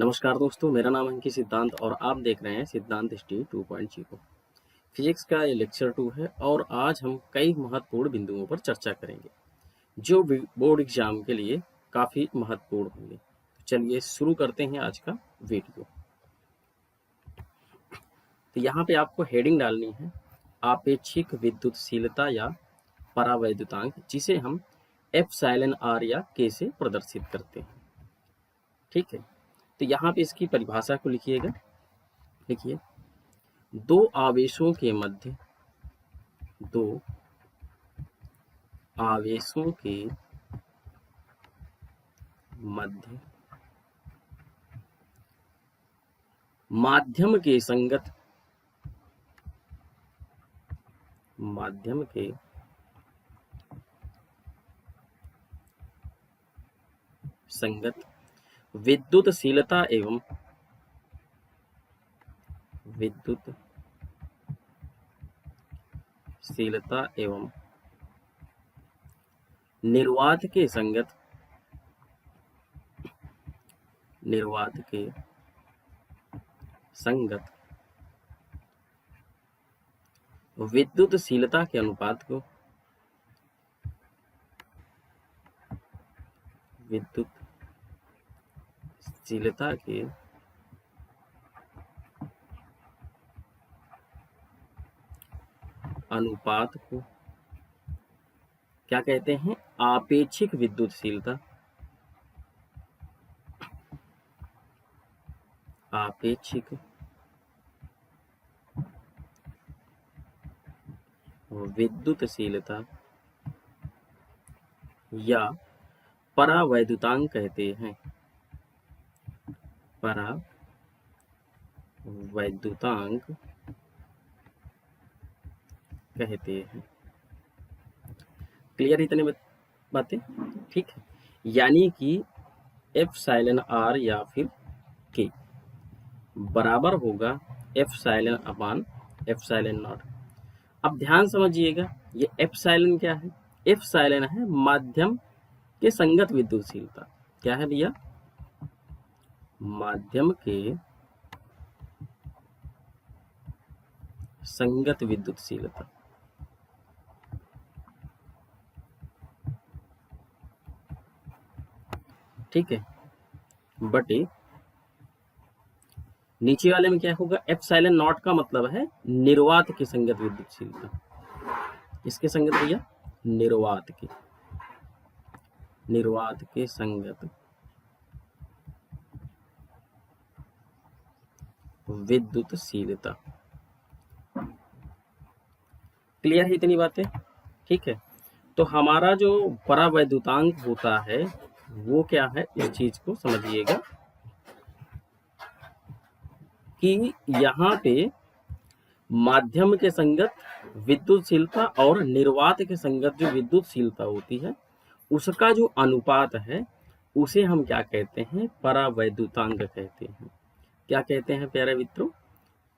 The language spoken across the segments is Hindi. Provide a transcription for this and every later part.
नमस्कार दोस्तों, मेरा नाम अंकित सिद्धांत और आप देख रहे हैं सिद्धांत स्टडी 2.0। फिजिक्स का ये लेक्चर 2 है और आज हम कई महत्वपूर्ण बिंदुओं पर चर्चा करेंगे जो बोर्ड एग्जाम के लिए काफ़ी महत्वपूर्ण होंगे। तो चलिए शुरू करते हैं आज का वीडियो। तो यहाँ पे आपको हेडिंग डालनी है आपेक्षिक विद्युतशीलता या परावैद्युतांक, जिसे हम एप्सिलॉन आर या के से प्रदर्शित करते हैं। ठीक है, तो यहाँ पे इसकी परिभाषा को लिखिएगा। लिखिए, दो आवेशों के मध्य माध्यम के संगत विद्युतशीलता एवं निर्वात के संगत विद्युतशीलता के अनुपात को क्या कहते हैं? आपेक्षिक विद्युतशीलता। या परावैद्युतांक कहते हैं। क्लियर इतने बातें? ठीक है, यानी कि एप्सिलॉन आर या फिर के बराबर होगा एप्सिलॉन अपान एप्सिलॉन नॉट। अब ध्यान समझिएगा, ये एप्सिलॉन क्या है? एप्सिलॉन है माध्यम के संगत विद्युतशीलता। क्या है भैया? माध्यम के संगत विद्युतशीलता। ठीक है, बटे नीचे वाले में क्या होगा? एप्सिलॉन नॉट का मतलब है निर्वात की संगत विद्युतशीलता। इसके संगत भैया? निर्वात के संगत विद्युतशीलता। क्लियर है इतनी बातें? ठीक है, तो हमारा जो परावैद्युतांक होता है वो क्या है, इस चीज को समझिएगा कि यहाँ पे माध्यम के संगत विद्युतशीलता और निर्वात के संगत जो विद्युतशीलता होती है उसका जो अनुपात है उसे हम क्या कहते हैं? परावैद्युतांक कहते हैं। क्या कहते हैं प्यारे मित्रों?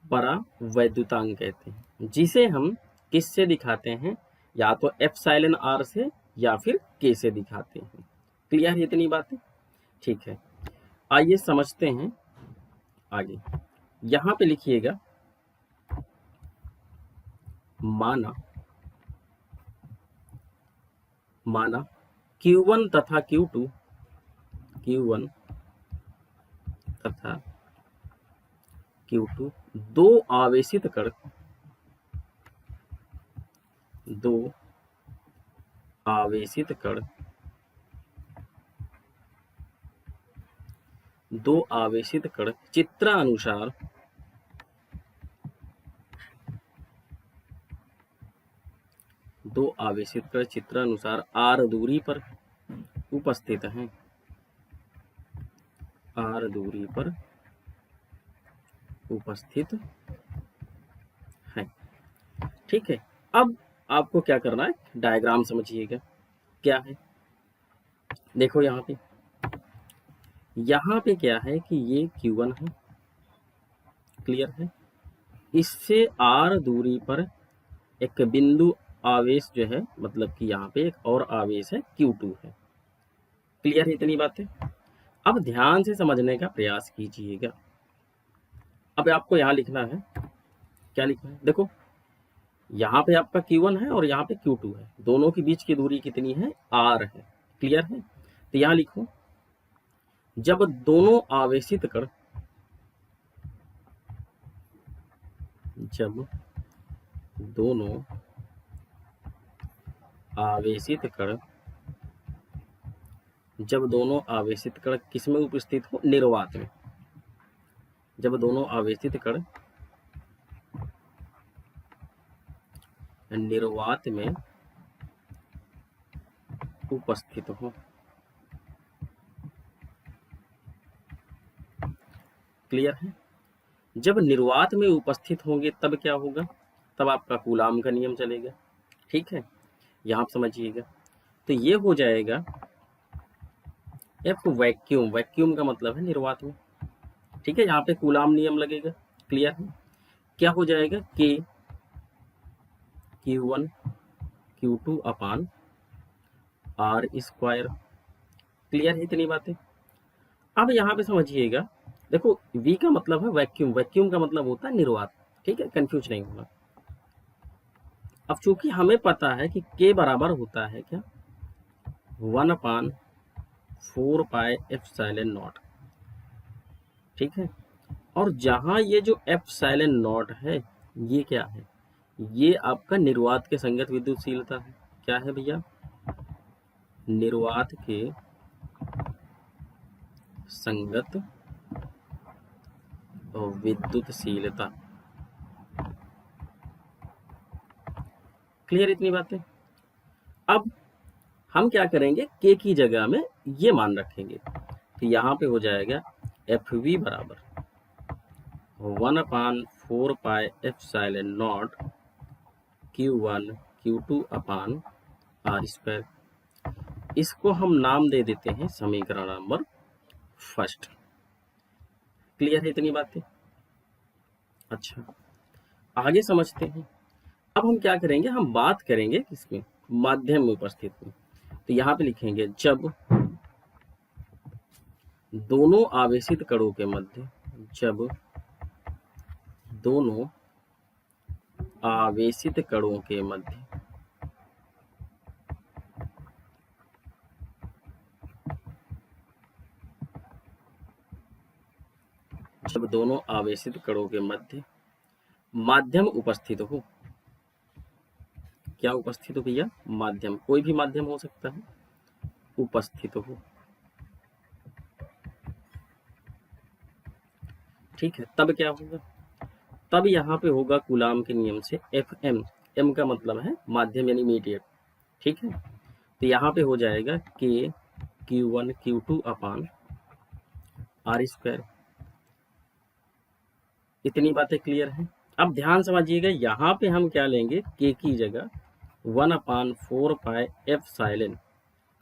परावैद्युतांक कहते हैं, जिसे हम किससे दिखाते हैं? या तो एप्सिलॉन आर से या फिर के से दिखाते हैं। क्लियर है इतनी बातें? ठीक है, आइए समझते हैं आगे। यहां पे लिखिएगा, माना Q1 तथा Q2 दो आवेशित कण चित्रानुसार r दूरी पर उपस्थित हैं। ठीक है, अब आपको क्या करना है? डायग्राम समझिएगा क्या है। देखो यहाँ पे क्या है कि ये Q1 है। क्लियर है? इससे r दूरी पर एक बिंदु आवेश जो है, मतलब कि यहाँ पे एक और आवेश है Q2 है। क्लियर है इतनी बातें? अब ध्यान से समझने का प्रयास कीजिएगा। अब आपको यहाँ लिखना है, क्या लिखना है, देखो यहाँ पे आपका Q1 है और यहाँ पे Q2 है, दोनों के बीच की दूरी कितनी है, R है। क्लियर है? तो यहाँ लिखो, जब दोनों आवेशित कण जब दोनों आवेशित कण जब दोनों आवेशित कण किस में उपस्थित हो, निर्वात में। जब दोनों आवेशित कण निर्वात में उपस्थित हो। क्लियर है? जब निर्वात में उपस्थित होंगे तब क्या होगा, तब आपका कूलाम का नियम चलेगा। ठीक है, यहाँ आप समझिएगा। तो ये हो जाएगा एफ वैक्यूम, वैक्यूम का मतलब है निर्वात में। ठीक है, यहाँ पे कूलाम नियम लगेगा। क्लियर है? क्या हो जाएगा, के Q1 Q2 अपान R स्क्वायर। क्लियर है इतनी बातें? अब यहाँ पे समझिएगा, देखो V का मतलब है वैक्यूम, वैक्यूम का मतलब होता है निर्वात। ठीक है, कंफ्यूज नहीं होना। अब चूंकि हमें पता है कि K बराबर होता है क्या, 1/4 पाई एप्सिलॉन नॉट। ठीक है, और जहां ये जो एप्सिलॉन नॉट है, ये क्या है, ये आपका निर्वात के संगत विद्युतशीलता है। क्या है भैया, निर्वात के संगत विद्युतशीलता। क्लियर इतनी बातें? अब हम क्या करेंगे, के की जगह में ये मान रखेंगे। तो यहाँ पे हो जाएगा एफ वी बराबर 1/4 pi epsilon not Q1 Q2 upon R square. इसको हम नाम दे देते हैं समीकरण नंबर फर्स्ट। क्लियर है इतनी बातें? अच्छा, आगे समझते हैं। अब हम क्या करेंगे, हम बात करेंगे किसमें, माध्यम में उपस्थित में। तो यहाँ पे लिखेंगे, जब दोनों आवेशित कणों के मध्य जब दोनों आवेशित कणों के मध्य जब दोनों आवेशित कणों के मध्य माध्यम उपस्थित हो। क्या उपस्थित हो भैया, माध्यम, कोई भी माध्यम हो सकता है, उपस्थित हो। ठीक है, तब क्या होगा, तब यहाँ पे होगा कूलाम के नियम से एफ एम, एम का मतलब है माध्यम यानी मीडिएट। ठीक है, तो यहाँ पे हो जाएगा के Q1 Q2 अपान R स्क्वायर। इतनी बातें क्लियर है? अब ध्यान समझिएगा, यहाँ पे हम क्या लेंगे, के की जगह 1/4 पाई एप्सिलॉन।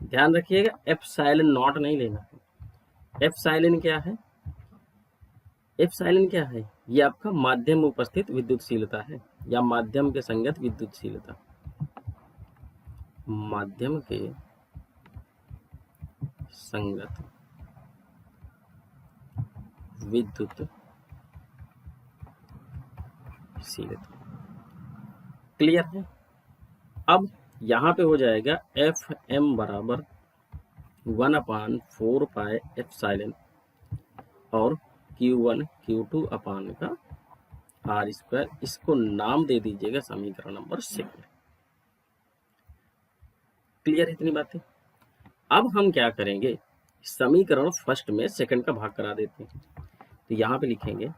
ध्यान रखिएगा, एप्सिलॉन नॉट नहीं लेना है। एप्सिलॉन क्या है, एप्सिलॉन क्या है, ये आपका माध्यम में उपस्थित विद्युतशीलता है, या माध्यम के संगत विद्युतशीलता। माध्यम के संगत विद्युतशीलता। क्लियर है? अब यहाँ पे हो जाएगा एफ एम बराबर 1/4 पाई एप्सिलॉन और Q1 Q2 अपान का R स्क्वायर। इसको नाम दे दीजिएगा समीकरण नंबर 6। क्लियर है इतनी बातें? अब हम क्या करेंगे, समीकरण फर्स्ट में सेकंड का भाग करा देते हैं। तो यहाँ पे लिखेंगे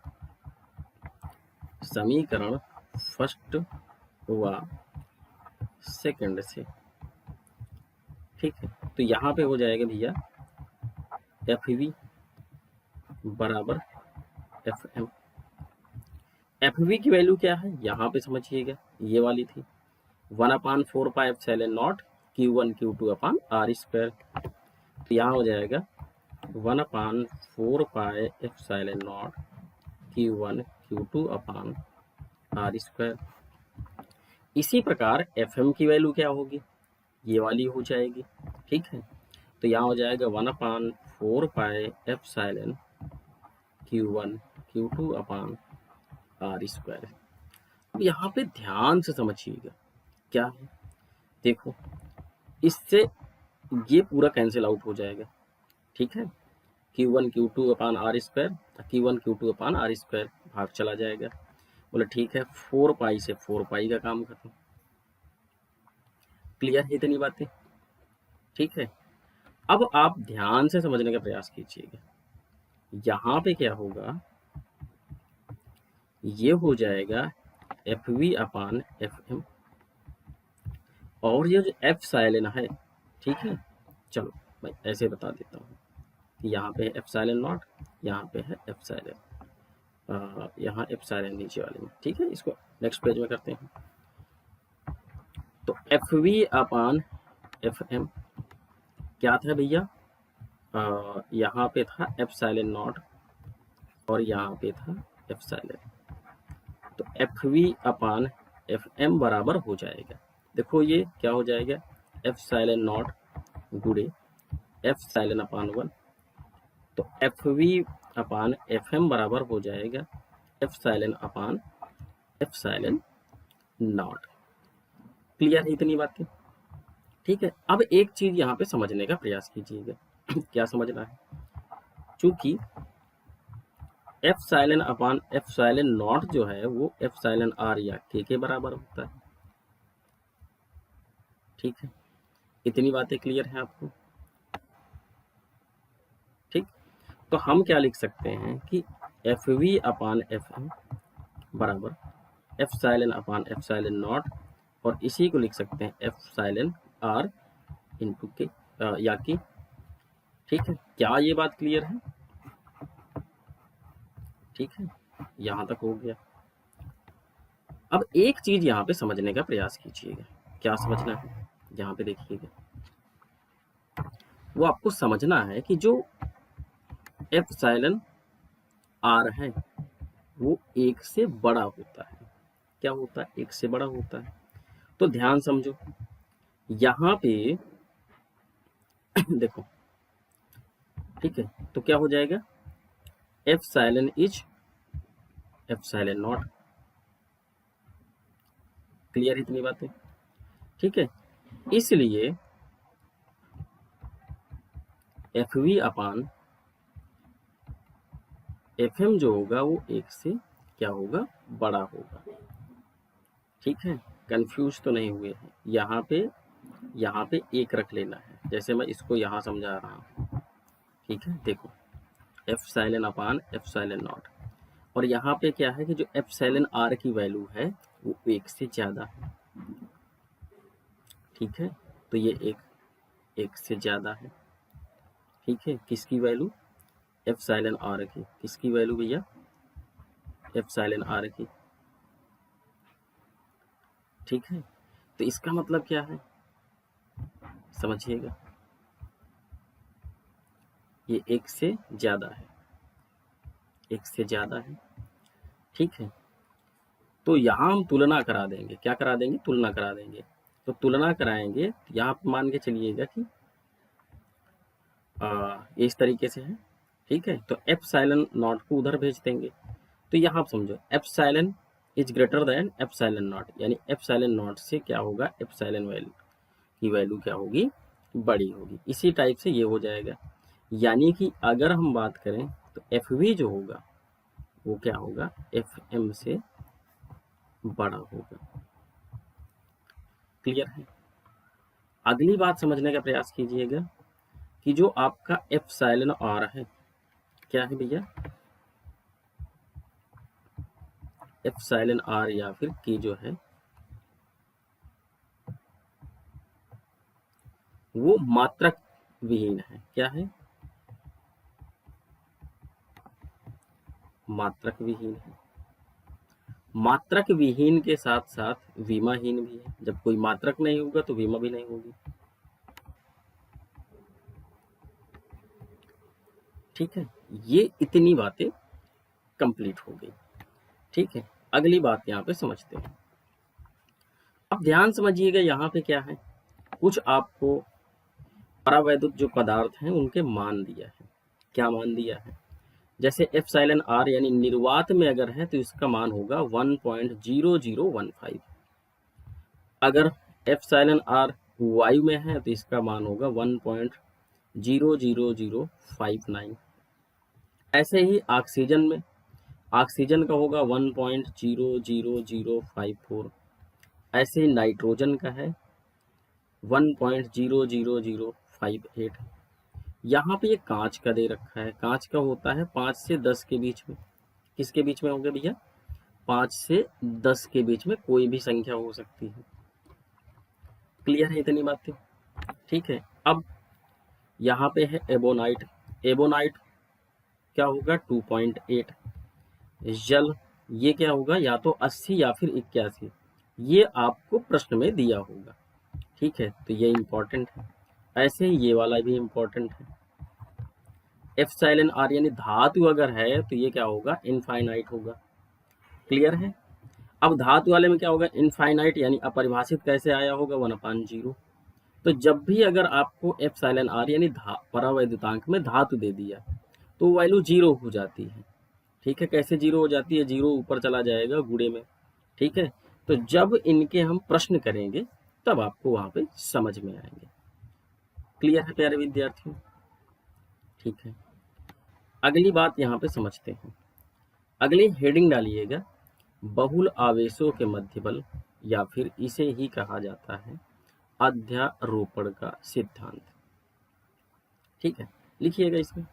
समीकरण फर्स्ट व सेकंड से। ठीक है, तो यहाँ पे हो जाएगा भैया एफ वी बराबर एफ एम। एफ वी की वैल्यू क्या है, यहाँ पे समझिएगा, ये वाली थी 1/4 pi epsilon not Q1 Q2 upon R square. तो यहाँ हो जाएगा 1/4 pi epsilon not Q1 Q2 upon R square. इसी प्रकार FM की वैल्यू क्या होगी, ये वाली हो जाएगी। ठीक है, तो यहाँ हो जाएगा 4 पाई एप्सिलॉन Q1 Q2 अपान R स्क्वायर। अब यहाँ पे ध्यान से समझिएगा क्या है, देखो इससे ये पूरा कैंसिल आउट हो जाएगा, ठीक है। Q1 Q2 अपान R स्क्वायर, Q1 Q2 अपान R स्क्वायर भाग चला जाएगा। बोले ठीक है, 4 पाई से 4 पाई का काम खत्म। क्लियर है इतनी बातें, ठीक है। अब आप ध्यान से समझने का प्रयास कीजिएगा, यहाँ पे क्या होगा, ये हो जाएगा FV अपान FM, और ये जो एप्सिलॉन है, ठीक है, चलो मैं ऐसे बता देता हूँ कि यहाँ पे है एप्सिलॉन नॉट, यहाँ पे है एप्सिलॉन, यहाँ एप्सिलॉन नीचे वाले में, ठीक है। इसको नेक्स्ट पेज में करते हैं। तो FV अपान FM क्या था भैया, यहाँ पे था एप्सिलॉन नॉट और यहाँ पे था एप्सिलॉन। तो FV अपान FM बराबर हो जाएगा, देखो ये क्या हो जाएगा, एप्सिलॉन नॉट गुणे एप्सिलॉन अपान 1। तो FV अपान FM बराबर हो जाएगा epsilon upon epsilon not. Clear है इतनी बातें, ठीक है। अब एक चीज यहाँ पे समझने का प्रयास कीजिएगा क्या समझना है, चूंकि एप्सिलॉन अपान एप्सिलॉन नॉट जो है वो एप्सिलॉन R या K के बराबर होता है, ठीक है। इतनी बातें क्लियर है आपको, ठीक। तो हम क्या लिख सकते हैं कि FV अपान FM बराबर एप्सिलॉन अपान एप्सिलॉन नॉट, और इसी को लिख सकते हैं एप्सिलॉन R इंटू के या की, ठीक है। क्या ये बात क्लियर है, ठीक है, यहाँ तक हो गया। अब एक चीज यहाँ पे समझने का प्रयास कीजिएगा, क्या समझना है, यहाँ पे देखिएगा, वो आपको समझना है कि जो एप्सिलॉन R है वो 1 से बड़ा होता है, क्या होता है, 1 से बड़ा होता है। तो ध्यान समझो, यहाँ पे देखो, ठीक है, तो क्या हो जाएगा, epsilon is epsilon not. Clear इतनी बातें, ठीक है। इसलिए FV अपान FM जो होगा वो 1 से क्या होगा, बड़ा होगा, ठीक है। कंफ्यूज तो नहीं हुए हैं, यहाँ पे 1 रख लेना है, जैसे मैं इसको यहाँ समझा रहा हूँ, ठीक है। देखो एप्सिलॉन अपान एप्सिलॉन नॉट, और यहाँ पे क्या है कि जो एप्सिलॉन R की वैल्यू है वो 1 से ज्यादा है, ठीक है। तो ये 1 से ज्यादा है, ठीक है। किसकी वैल्यू, एप्सिलॉन R की, किसकी वैल्यू भैया, एप्सिलॉन R की, ठीक है। तो इसका मतलब क्या है, समझिएगा, ये 1 से ज्यादा है, 1 से ज्यादा है, ठीक है। तो यहाँ हम तुलना करा देंगे, क्या करा देंगे, तुलना करा देंगे। तो तुलना कराएंगे, यहाँ मान के चलिएगा कि ये इस तरीके से है, ठीक है। तो एप्सिलॉन नॉट को उधर भेज देंगे। तो यहाँ आप समझो, epsilon is greater than epsilon not, यानी एप्सिलॉन नॉट से क्या होगा, एप्सिलॉन वैल्यू की वैल्यू क्या होगी, बड़ी होगी। इसी टाइप से ये हो जाएगा, यानी कि अगर हम बात करें तो FV जो होगा वो क्या होगा, FM से बड़ा होगा। क्लियर है। अगली बात समझने का प्रयास कीजिएगा कि जो आपका एप्सिलॉन R है, क्या है भैया, एप्सिलॉन R या फिर K जो है वो मात्रक विहीन है, क्या है, मात्रक विहीन है। मात्रक विहीन के साथ साथ विमाहीन भी है, जब कोई मात्रक नहीं होगा तो विमा भी नहीं होगी, ठीक है। ये इतनी बातें कंप्लीट हो गई, ठीक है। अगली बात यहाँ पे समझते हैं। अब ध्यान समझिएगा, यहाँ पे क्या है, कुछ आपको परावैद्युत जो पदार्थ हैं उनके मान दिया है। क्या मान दिया है? जैसे एप्सिलॉन आर यानी निर्वात में अगर है तो इसका मान होगा 1.0015। अगर एप्सिलॉन आर वायु में है तो इसका मान होगा 1.00059। ऐसे ही ऑक्सीजन में, ऑक्सीजन का होगा 1.00054। ऐसे ही नाइट्रोजन का है 1.00058। यहाँ पे ये कांच का दे रखा है, कांच का होता है 5 से 10 के बीच में। किसके बीच में होगा भैया? 5 से 10 के बीच में कोई भी संख्या हो सकती है। क्लियर है इतनी बातें? ठीक है। अब यहाँ पे है एबोनाइट। एबोनाइट क्या होगा? 2.8। जल, ये क्या होगा? या तो 80 या फिर 81। ये आपको प्रश्न में दिया होगा। ठीक है, तो ये इंपॉर्टेंट है। ऐसे ही ये वाला भी इंपॉर्टेंट है। एप्सिलॉन आर यानी धातु अगर है तो ये क्या होगा? इनफाइनाइट होगा। क्लियर है? अब धातु वाले में क्या होगा? इनफाइनाइट यानी अपरिभाषित कैसे आया होगा? 1/0। तो जब भी अगर आपको एप्सिलॉन आर यानी परावैद्युतांक में धातु दे दिया तो वैल्यू 0 हो जाती है। ठीक है, कैसे 0 हो जाती है? 0 ऊपर चला जाएगा गुणे में। ठीक है, तो जब इनके हम प्रश्न करेंगे तब आपको वहां पे समझ में आएंगे। क्लियर है प्यारे विद्यार्थियों? ठीक है, अगली बात यहाँ पे समझते हैं। अगली हेडिंग डालिएगा, बहुल आवेशों के मध्य बल, या फिर इसे ही कहा जाता है अध्यारोपण का सिद्धांत। ठीक है, लिखिएगा इसमें।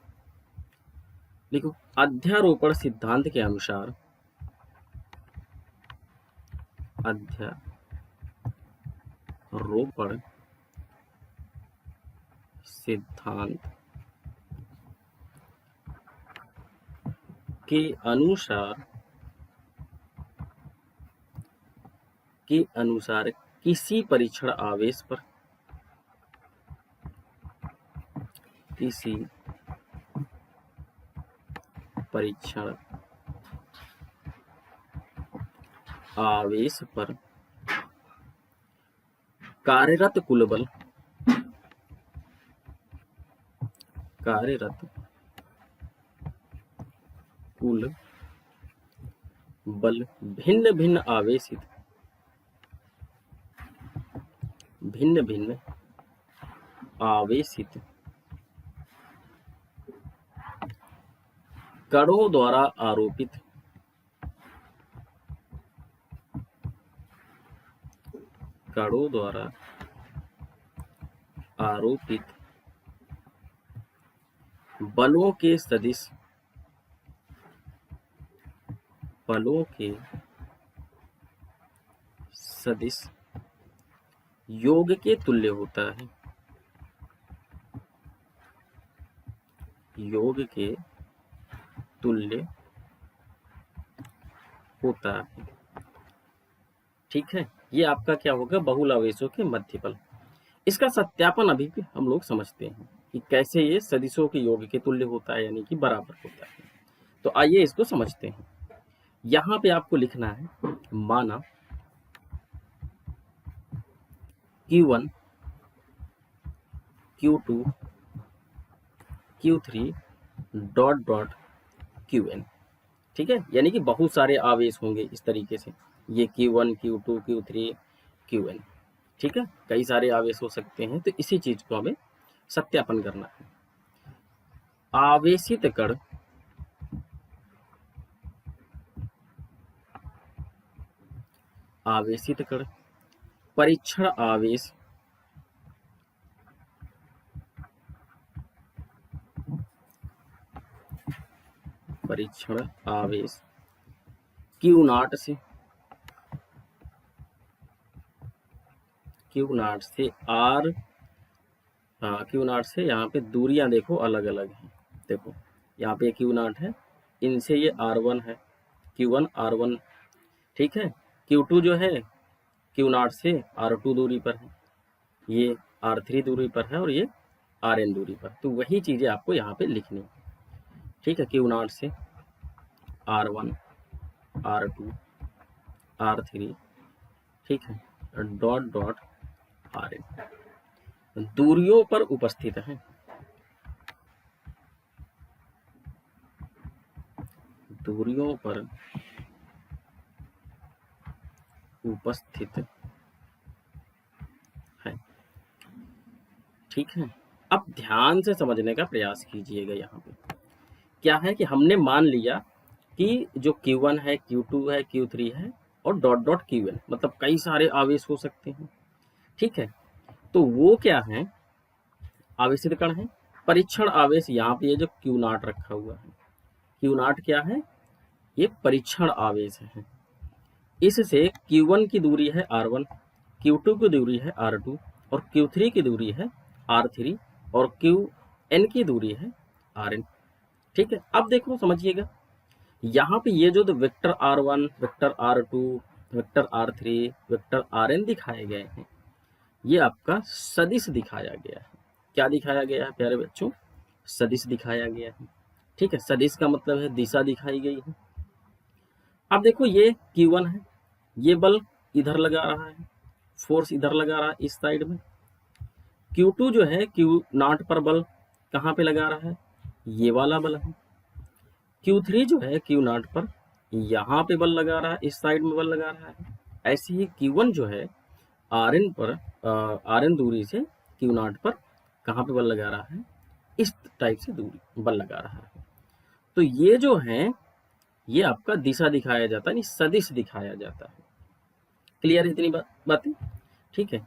लिखो, अध्यारोपण सिद्धांत के अनुसार अध्यारोपण सिद्धांत के अनुसार किसी परीक्षण आवेश पर कार्यरत कुल बल भिन्न भिन्न आवेशित कणों द्वारा आरोपित बलों के सदिश योग के तुल्य होता है। योग के तुल्य होता है। ठीक है, ये आपका क्या होगा? बहुल आवेशों के मध्य बल। इसका सत्यापन अभी भी हम लोग समझते हैं कि कैसे ये सदिशों के योग के तुल्य होता है, यानी कि बराबर होता है। तो आइए इसको समझते हैं। यहां पे आपको लिखना है, माना Q1 Q2 Q3 dot dot Qn। ठीक है, यानी कि बहुत सारे आवेश होंगे इस तरीके से, ये Q1 Q2 Q3 Qn। ठीक है, कई सारे आवेश हो सकते हैं। तो इसी चीज को हमें सत्यापन करना है। आवेशित कण परीक्षण आवेश Q0 से R, Q0 से यहाँ पे दूरियां देखो अलग अलग हैं। देखो यहाँ पे Q0 है, इनसे ये R1 है, Q1 R1। ठीक है, Q2 जो है Q0 से R2 दूरी पर है, ये R3 दूरी पर है और ये Rn दूरी पर। तो वही चीजें आपको यहाँ पे लिखनी है। ठीक है, Q0 से R1 R2 R3, ठीक है, डॉट डॉट Rn। दूरियों पर उपस्थित है। दूरियों पर उपस्थित है। ठीक है, अब ध्यान से समझने का प्रयास कीजिएगा। यहाँ पे क्या है कि हमने मान लिया कि जो Q1 है, Q2 है, Q3 है और डॉट डॉट Qn, मतलब कई सारे आवेश हो सकते हैं। ठीक है, तो वो क्या है, आवेशित कण है। परीक्षण आवेश यहाँ पे ये जो Q0 रखा हुआ है, Q0 क्या है, ये परीक्षण आवेश है। इससे Q1 की दूरी है R1, Q2 की दूरी है R2 और Q3 की दूरी है R3 और Qn की दूरी है Rn। ठीक है, अब देखो समझिएगा, यहाँ पे ये जो vector R1, vector R2, vector R3, vector Rn दिखाए गए हैं, ये आपका सदिश दिखाया गया है। क्या दिखाया गया है प्यारे बच्चों, सदिश दिखाया गया है। ठीक है, सदिश का मतलब है दिशा दिखाई गई है। अब देखो ये Q1 है, ये बल इधर लगा रहा है, फोर्स इधर लगा रहा है इस साइड में। Q2 जो है Q0 पर बल कहाँ पे लगा रहा है, ये वाला बल है। Q3 जो है Q0 पर यहाँ पे बल लगा रहा है, इस साइड में बल लगा रहा है। ऐसे ही Q1 जो है Rn पर Rn दूरी से Q0 पर कहाँ पे बल लगा रहा है, इस टाइप से दूरी बल लगा रहा है। तो ये जो है, ये आपका दिशा दिखाया जाता है, नहीं सदिश दिखाया जाता है। क्लियर है इतनी बातें? ठीक है,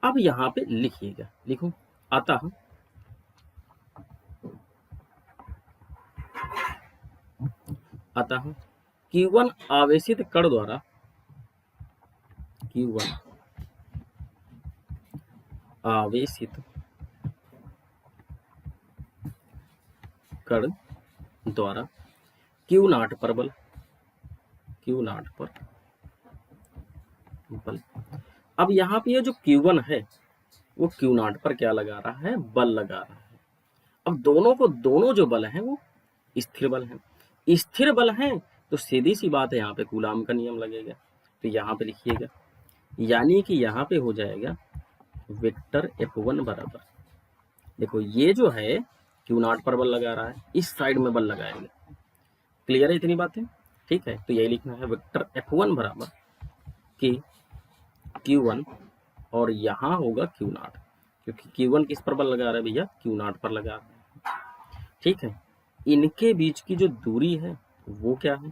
अब यहाँ पे लिखिएगा, लिखो, अतः अतः Q1 आवेशित कण द्वारा, Q1 आवेशित कण द्वारा Q0 पर बल, Q0 पर बल। अब यहाँ पे ये जो Q1 है वो Q0 पर क्या लगा रहा है, बल लगा रहा है। अब दोनों जो बल हैं वो स्थिर बल हैं। स्थिर बल हैं तो सीधी सी बात है, यहाँ पे कूलाम का नियम लगेगा। तो यहाँ पे लिखिएगा, यानी कि यहाँ पे हो जाएगा वेक्टर F1 बराबर, देखो ये जो है Q0 पर बल लगा रहा है, इस साइड में बल लगाएगा। क्लियर है इतनी बातें? ठीक है, तो यही लिखना है, वेक्टर F1 बराबर कि Q1 और यहाँ होगा Q0, क्योंकि Q1 किस पर बल लगा रहा है भैया, Q0 पर लगा रहा है। ठीक है, इनके बीच की जो दूरी है वो क्या है,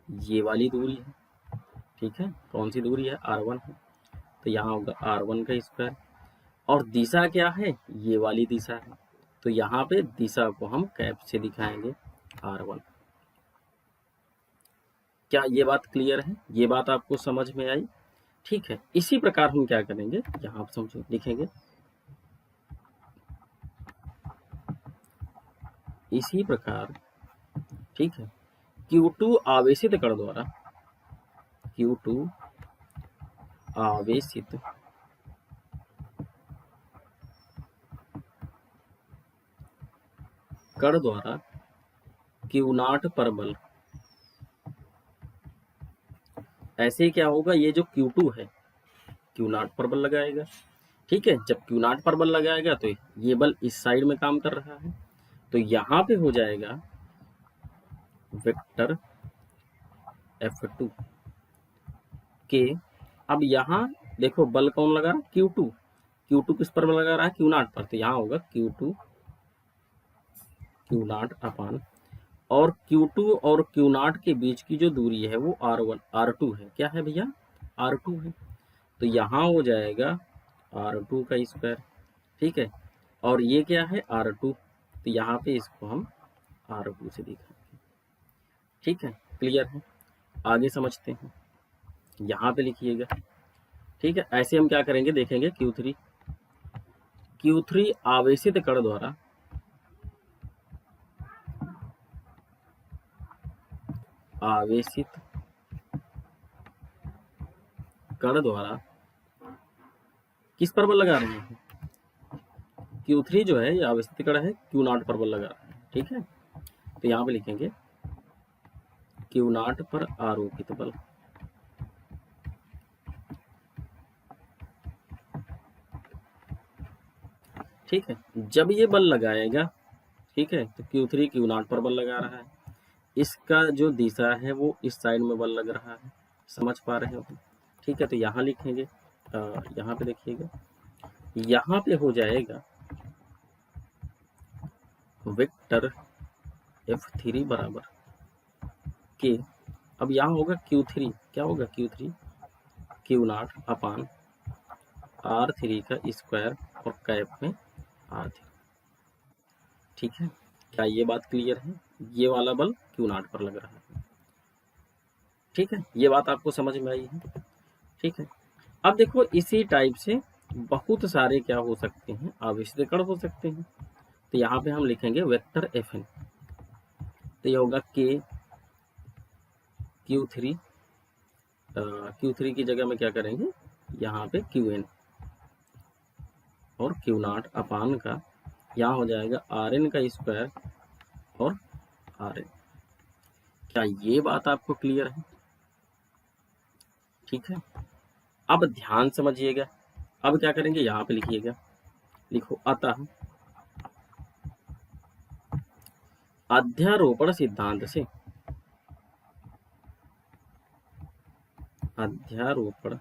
ये वाली दूरी है। ठीक है, कौन सी दूरी है, R1 है, तो यहाँ होगा R1 का स्क्वायर। और दिशा क्या है, ये वाली दिशा है, तो यहाँ पे दिशा को हम कैप से दिखाएंगे R1। क्या ये बात क्लियर है, ये बात आपको समझ में आई? ठीक है, इसी प्रकार हम क्या करेंगे, यहाँ आप समझो, लिखेंगे इसी प्रकार। ठीक है, Q2 आवेशित कण द्वारा, Q2 आवेशित कण द्वारा Q0 पर बल, ऐसे क्या होगा, ये जो Q2 है Q0 पर बल लगाएगा। ठीक है, जब Q0 पर बल लगाएगा तो ये बल इस साइड में काम कर रहा है, तो यहाँ पे हो जाएगा वेक्टर F2 के। अब यहाँ देखो बल कौन लगा रहा है, Q2। Q2 किस पर बल लगा रहा है, Q0 पर, तो यहाँ होगा Q2 Q0 अपान, और Q2 और Q0 के बीच की जो दूरी है वो R2 है। क्या है भैया, R2 है, तो यहाँ हो जाएगा R2 का स्क्वायर। ठीक है, और ये क्या है, R2, तो यहाँ पे इसको हम R2 से दिखाएंगे। ठीक है, क्लियर है, आगे समझते हैं, यहाँ पे लिखिएगा। ठीक है, ऐसे हम क्या करेंगे देखेंगे, Q3 आवेशित कण द्वारा आवेशित कण द्वारा किस पर बल लगा रहे हैं, Q3 जो है ये आवेशित कण है, Q0 पर बल लगा रहा है। ठीक है, तो यहाँ पे लिखेंगे Q0 पर आरोपित बल। ठीक है। जब ये बल लगाएगा, ठीक है, तो Q3 Q0 पर बल लगा रहा है, इसका जो दिशा है वो इस साइड में बल लग रहा है, समझ पा रहे हो? ठीक है, तो यहाँ लिखेंगे, यहाँ पे देखिएगा, यहाँ पे हो जाएगा वेक्टर F3 बराबर के, अब यहाँ होगा Q3, क्या होगा Q3 Q0 अपान R3 का स्क्वायर और कैप में R3। ठीक है, क्या ये बात क्लियर है? ये वाला बल Q0 पर लग रहा है। ठीक है, ये बात आपको समझ में आई है? ठीक है, अब देखो इसी टाइप से बहुत सारे क्या हो सकते हैं, आवेशित हो सकते हैं। तो यहाँ पे हम लिखेंगे वेक्टर Fn, तो ये होगा K Q3, Q3 की जगह में क्या करेंगे, यहाँ पे Qn और Q0 अपान का, यहाँ हो जाएगा Rn का स्क्वायर और Rn। क्या ये बात आपको क्लियर है? ठीक है, अब ध्यान समझिएगा। अब क्या करेंगे, यहाँ पे लिखिएगा, लिखो अतः अध्यारोपण सिद्धांत से, अध्यारोपण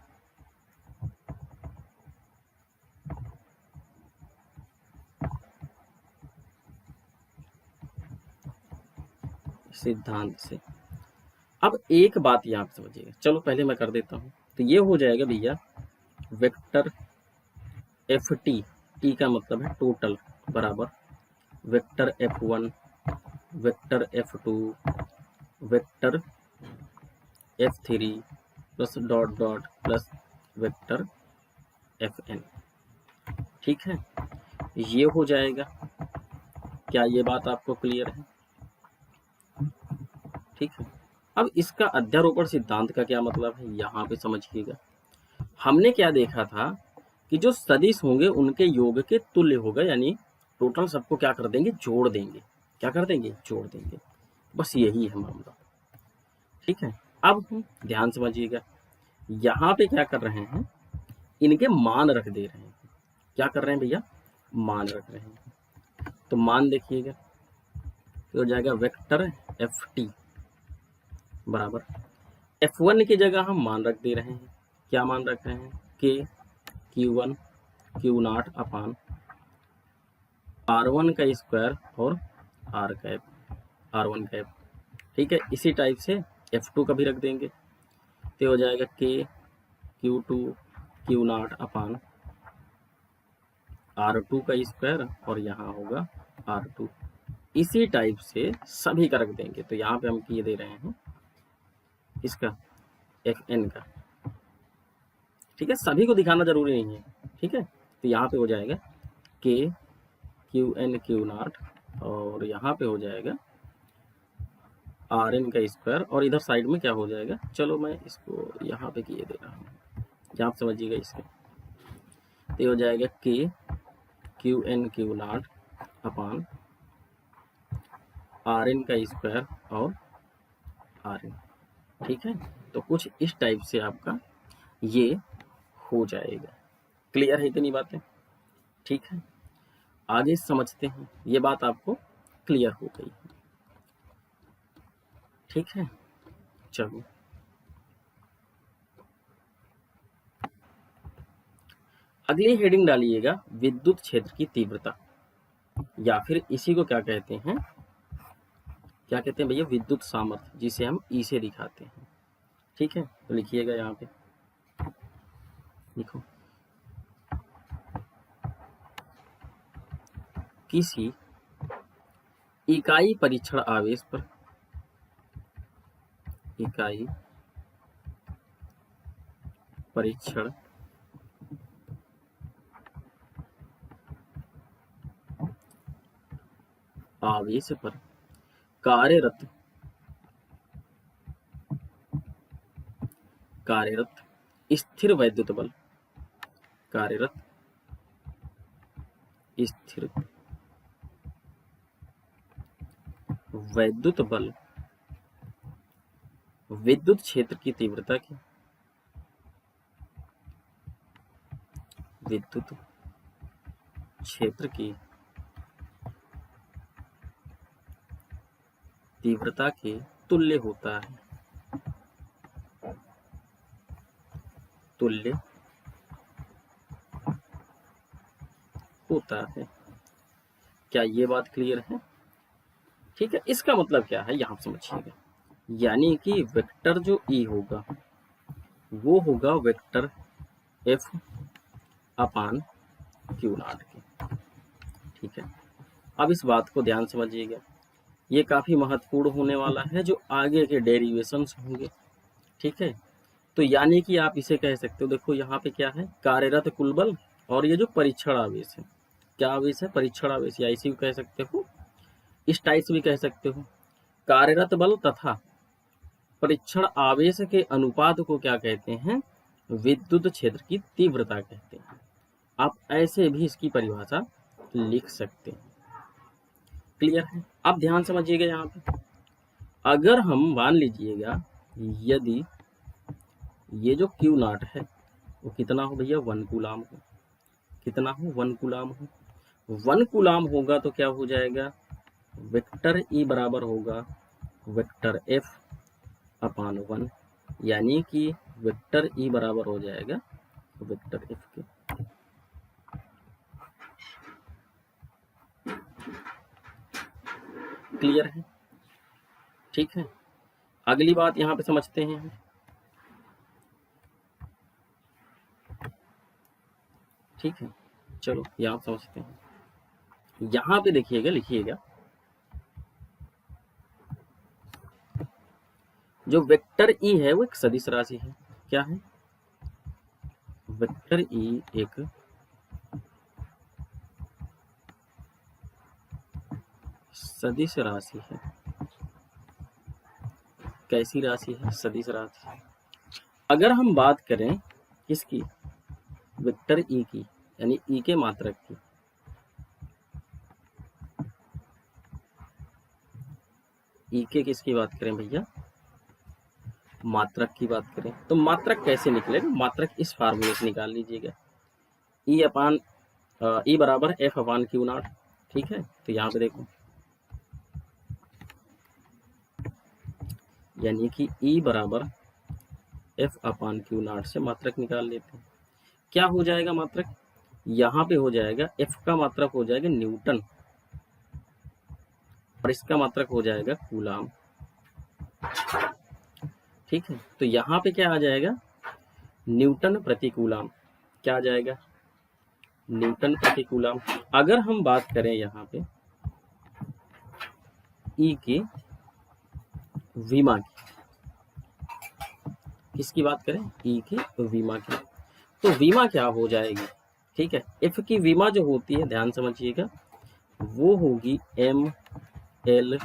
सिद्धांत से। अब एक बात यहाँ पे समझिएगा, चलो पहले मैं कर देता हूँ। तो ये हो जाएगा भैया वेक्टर Ft, टी का मतलब है टोटल, बराबर vector F1, vector F2, vector F3 plus dot dot plus vector Fn। ठीक है, ये हो जाएगा। क्या ये बात आपको क्लियर है? ठीक है, अब इसका अध्यारोपण सिद्धांत का क्या मतलब है, यहाँ पे समझिएगा। हमने क्या देखा था कि जो सदिश होंगे उनके योग के तुल्य होगा, यानी टोटल सबको क्या कर देंगे, जोड़ देंगे। क्या कर देंगे, जोड़ देंगे। बस यही है मामला। ठीक है, अब हम ध्यान समझिएगा, यहाँ पे क्या कर रहे हैं, इनके मान रख दे रहे हैं। क्या कर रहे हैं भैया, मान रख रहे हैं। तो मान देखिएगा, तो हो जाएगा वेक्टर Ft बराबर F1 की जगह हम मान रख दे रहे हैं। क्या मान रख रहे हैं, K Q1 Q0 अपान R1 का स्क्वायर और R कैप, R1 कैप। ठीक है, इसी टाइप से F2 का भी रख देंगे, तो हो जाएगा K Q2 Q0 अपान R2 का स्क्वायर और यहाँ होगा R2। इसी टाइप से सभी का रख देंगे। तो यहाँ पे हम किए दे रहे हैं इसका Fn का। ठीक है, सभी को दिखाना जरूरी नहीं है। ठीक है, तो यहाँ पे हो जाएगा K Qn Q0 और यहाँ पे हो जाएगा Rn का स्क्वायर और इधर साइड में क्या हो जाएगा, चलो मैं इसको यहाँ पे किए दे रहा हूँ, यहाँ पे समझिएगा इसके। तो हो जाएगा K Qn Q0 अपान Rn का स्क्वायर और Rn। ठीक है, तो कुछ इस टाइप से आपका ये हो जाएगा। क्लियर है इतनी बातें? ठीक है, आगे समझते हैं। ये बात आपको क्लियर हो गई। ठीक है, चलो अगली हेडिंग डालिएगा, विद्युत क्षेत्र की तीव्रता, या फिर इसी को क्या कहते हैं, क्या कहते हैं भैया, विद्युत सामर्थ्य, जिसे हम ई से दिखाते हैं। ठीक है, तो लिखिएगा यहाँ पे, लिखो किसी इकाई परीक्षण आवेश पर, इकाई परीक्षण आवेश पर कार्यरत स्थिर वैद्युत बल, कार्यरत स्थिर वैद्युत बल विद्युत क्षेत्र की तीव्रता की, विद्युत क्षेत्र की तीव्रता के तुल्य होता है, तुल्य होता है। क्या ये बात क्लियर है? ठीक है, इसका मतलब क्या है यहां समझिएगा, यानी कि वेक्टर जो ई होगा वो होगा vector F upon Q not के। ठीक है, अब इस बात को ध्यान समझिएगा, ये काफी महत्वपूर्ण होने वाला है जो आगे के डेरिवेशंस होंगे। ठीक है, तो यानी कि आप इसे कह सकते हो, देखो यहाँ पे क्या है, कार्यरत कुल बल और ये जो परीक्षण आवेश है, क्या आवेश है, परीक्षण आवेश, या इसी को कह सकते हो, इस टाइप से भी कह सकते हो। कार्यरत बल तथा परीक्षण आवेश के अनुपात को क्या कहते हैं, विद्युत क्षेत्र की तीव्रता कहते हैं। आप ऐसे भी इसकी परिभाषा लिख सकते हैं। क्लियर है? अब ध्यान समझिएगा, यहाँ पे अगर हम मान लीजिएगा यदि ये जो क्यू नॉट है वो कितना हो भैया, 1 कूलाम हो, कितना हो, 1 कूलाम हो। 1 कूलाम होगा तो क्या हो जाएगा, वेक्टर ई बराबर होगा वेक्टर एफ अपान 1, यानी कि वेक्टर ई बराबर हो जाएगा वेक्टर एफ के। क्लियर है? ठीक है, अगली बात यहाँ पे समझते हैं हम। ठीक है, चलो यहाँ समझते हैं। यहाँ पे देखिएगा, लिखिएगा, जो वेक्टर ई है वो एक सदिश राशि है। क्या है, वेक्टर ई एक सदिश राशि है। कैसी राशि है, सदिश राशि। अगर हम बात करें किसकी, वेक्टर ई की, यानी ई के मात्रक की, ई के किसकी बात करें भैया, मात्रक की बात करें, तो मात्रक कैसे निकलेगा, मात्रक इस फार्मूले से निकाल लीजिएगा, ई अपान ई बराबर एफ अपान क्यू नॉट। ठीक है, तो यहाँ पे देखो, यानी कि ई बराबर एफ अपान क्यू नॉट से मात्रक निकाल लेते हैं। क्या हो जाएगा मात्रक, यहाँ पे हो जाएगा एफ का मात्रक हो जाएगा न्यूटन और इसका मात्रक हो जाएगा कूलाम। ठीक है, तो यहाँ पे क्या आ जाएगा, न्यूटन प्रति कूलाम। क्या आ जाएगा, न्यूटन प्रति कूलाम। अगर हम बात करें यहाँ पे ई की विमा की, किसकी बात करें, ई की विमा की, तो विमा क्या हो जाएगी। ठीक है, एफ की विमा जो होती है, ध्यान समझिएगा, वो होगी एम एल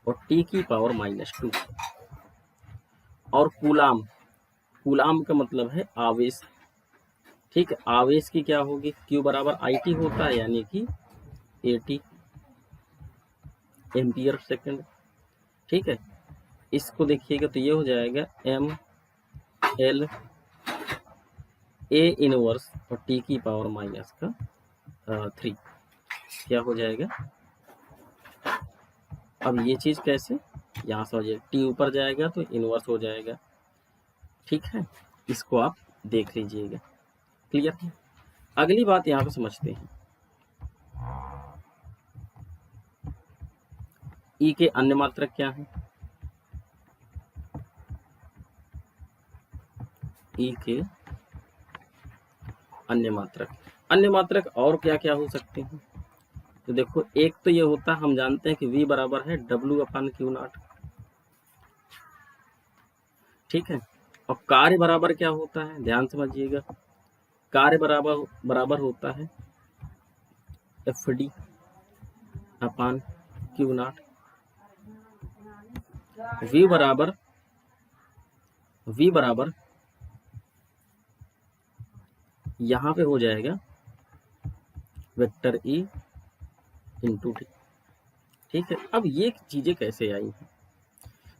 और टी की पावर -2, और कूलाम, कूलाम का मतलब है आवेश। ठीक है, आवेश की क्या होगी, क्यू बराबर आई टी होता है, यानी कि 80 एम्पियर सेकंड। ठीक है, इसको देखिएगा तो ये हो जाएगा एम एल ए इनवर्स और टी की पावर -3, क्या हो जाएगा। अब ये चीज कैसे, यहाँ समझिए, टी ऊपर जाएगा तो इनवर्स हो जाएगा। ठीक है, इसको आप देख लीजिएगा। क्लियर है? अगली बात यहाँ पे समझते हैं, ई के अन्य मात्रक क्या हैं, ई के अन्य मात्रक, अन्य मात्रक और क्या क्या हो सकते हैं, तो देखो, एक तो ये होता है, हम जानते हैं कि V बराबर है W अपान क्यू नॉट। ठीक है, और कार्य बराबर क्या होता है, ध्यान समझिएगा, कार्य बराबर बराबर होता है FD upon Q not. V बराबर यहाँ पे हो जाएगा वेक्टर E इंटू टी। ठीक है, अब ये चीजें कैसे आई हैं,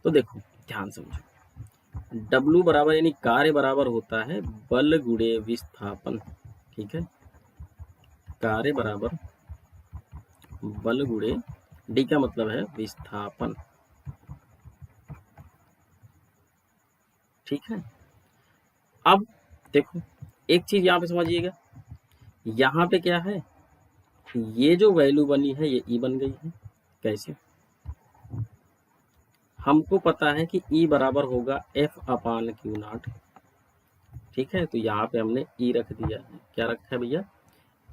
तो देखो ध्यान समझो, W बराबर यानी कार्य बराबर होता है बल गुणे विस्थापन। ठीक है, कार्य बराबर बल गुणे डी का मतलब है विस्थापन। ठीक है, अब देखो एक चीज यहाँ पे समझिएगा, यहाँ पे क्या है, ये जो वैल्यू बनी है ये ई बन गई है। कैसे? हमको पता है कि ई बराबर होगा एफ अपान क्यू नॉट। ठीक है, तो यहाँ पे हमने ई रख दिया है। क्या रखा है भैया?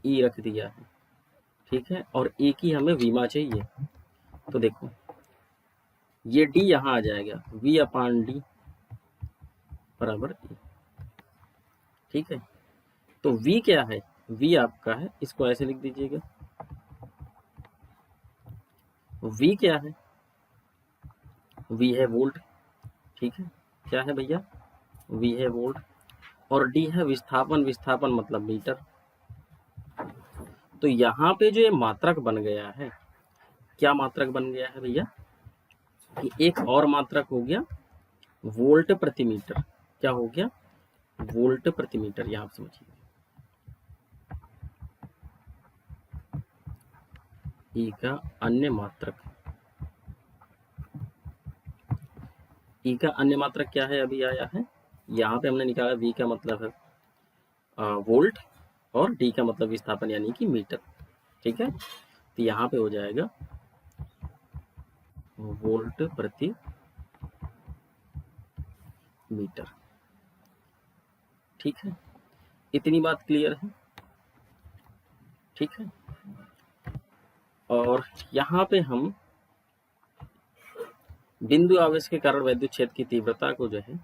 ई रख दिया है। ठीक है, और ए की हमें वीमा चाहिए, तो देखो ये डी यहाँ आ जाएगा, वी अपान डी बराबर ई। ठीक है, तो वी क्या है? वी आपका है, इसको ऐसे लिख दीजिएगा, वी क्या है? वी है वोल्ट। ठीक है, क्या है भैया? वी है वोल्ट, और डी है विस्थापन। विस्थापन मतलब मीटर। तो यहाँ पे जो ये मात्रक बन गया है, क्या मात्रक बन गया है भैया? कि एक और मात्रक हो गया वोल्ट प्रति मीटर। क्या हो गया? वोल्ट प्रति मीटर। यहाँ समझिए, ई का अन्य मात्रक, ई का अन्य मात्रक क्या है? अभी आया है, यहाँ पे हमने निकाला वी का मतलब है वोल्ट, और डी का मतलब विस्थापन यानी कि मीटर। ठीक है, तो यहाँ पे हो जाएगा वोल्ट प्रति मीटर। ठीक है, इतनी बात क्लियर है? ठीक है, और यहाँ पे हम बिंदु आवेश के कारण वैद्युत क्षेत्र की तीव्रता को जो है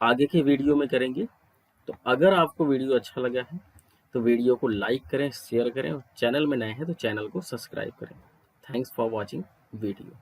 आगे के वीडियो में करेंगे। तो अगर आपको वीडियो अच्छा लगा है तो वीडियो को लाइक करें, शेयर करें, और चैनल में नए हैं तो चैनल को सब्सक्राइब करें। Thanks for watching video.